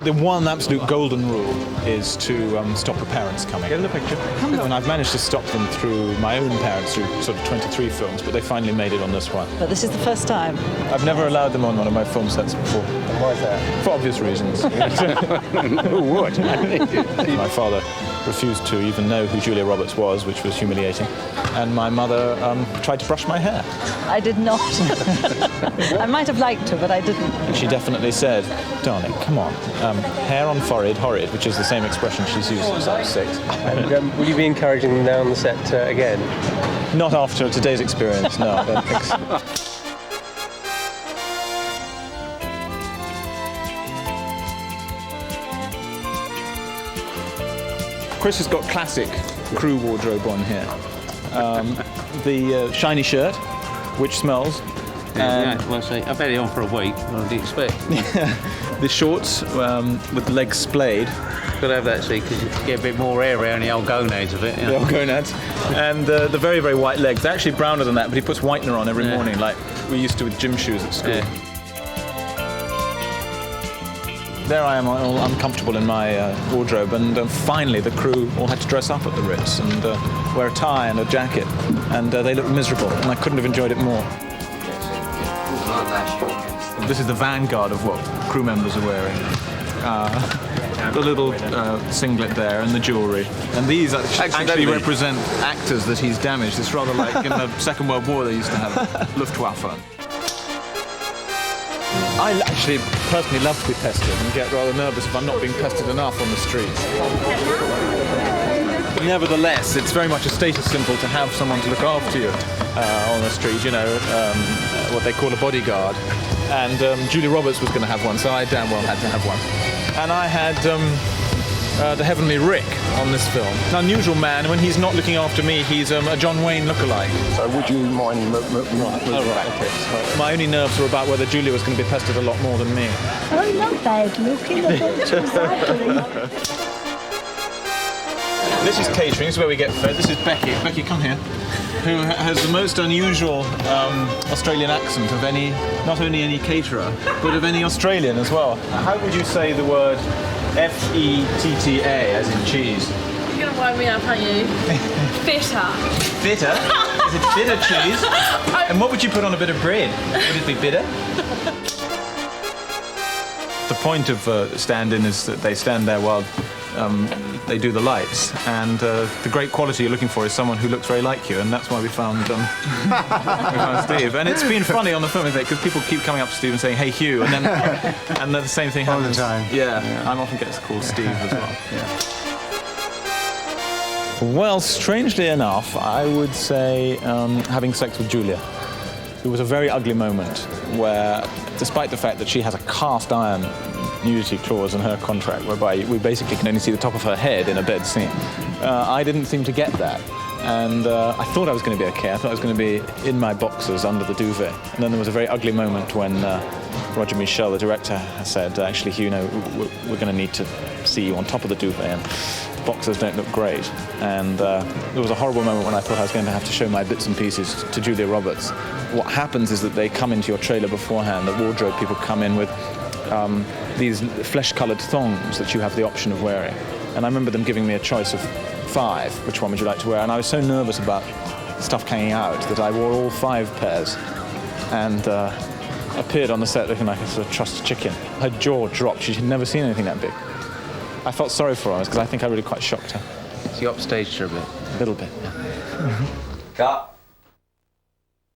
The one absolute golden rule is to stop the parents coming. Get in the picture. And I've managed to stop them through my own parents through sort of 23 films, but they finally made it on this one. But this is the first time. I've never allowed them on one of my film sets before. And why is that? For obvious reasons. Who would? My father refused to even know who Julia Roberts was, which was humiliating. And my mother tried to brush my hair. I did not. I might have liked to, but I didn't. And she definitely said, darling, come on. Hair on forehead, horrid, which is the same expression she's used since I was 6. And will you be encouraging them now on the set again? Not after today's experience, no, I don't think so. Chris has got classic crew wardrobe on here. The shiny shirt, which smells. Well, I've had it on for a week. What do you expect? The shorts with the legs splayed. Got to have that, see, because you get a bit more air around the old gonads of it. You know? The old gonads. And the very, very white legs. They're actually browner than that, but he puts whitener on every morning, like we used to with gym shoes at school. Yeah. There I am, all uncomfortable in my wardrobe, and finally the crew all had to dress up at the Ritz and wear a tie and a jacket, and they looked miserable, and I couldn't have enjoyed it more. This is the vanguard of what crew members are wearing. The little singlet there and the jewellery. And these actually represent actors that he's damaged. It's rather like in the Second World War they used to have Luftwaffe. I actually personally love to be pestered and get rather nervous if I'm not being pestered enough on the streets. Nevertheless, it's very much a status symbol to have someone to look after you on the street, you know, what they call a bodyguard. And Julia Roberts was going to have one, so I damn well had to have one. And I had the Heavenly Rick on this film. An unusual man. When he's not looking after me, he's a John Wayne lookalike. So would you mind moving back? Okay. My only nerves were about whether Julia was going to be pestered a lot more than me. Oh, not bad looking. I thought she was ugly. This is catering. This is where we get fed. This is Becky. Becky, come here. Who has the most unusual Australian accent of any, not only any caterer, but of any Australian as well. How would you say the word F-E-T-T-A, as in cheese? You're going to wind me up, aren't you? Bitter. Bitter? Is it bitter cheese? And what would you put on a bit of bread? Would it be bitter? The point of stand-in is that they stand there while they do the lights, and the great quality you're looking for is someone who looks very like you, and that's why we found Steve. And it's been funny on the film, isn't it? Because people keep coming up to Steve and saying, "Hey, Hugh," and then the same thing happens. All the time. Yeah, I'm often gets called Steve as well. Yeah. Well, strangely enough, I would say having sex with Julia. It was a very ugly moment where, despite the fact that she has a cast iron nudity clause in her contract whereby we basically can only see the top of her head in a bed scene, I didn't seem to get that. And I thought I was going to be okay. I thought I was going to be in my boxers under the duvet. And then there was a very ugly moment when Roger Michel, the director, said, actually, Hugh, we're going to need to see you on top of the duvet, and the boxers don't look great. And there was a horrible moment when I thought I was going to have to show my bits and pieces to Julia Roberts. What happens is that they come into your trailer beforehand. The wardrobe people come in with these flesh-coloured thongs that you have the option of wearing. And I remember them giving me a choice of 5, which one would you like to wear? And I was so nervous about stuff hanging out that I wore all 5 pairs and appeared on the set looking like a sort of trussed chicken. Her jaw dropped. She'd never seen anything that big. I felt sorry for her because I think I really quite shocked her. So you upstaged her a bit? A little bit, yeah. Cut.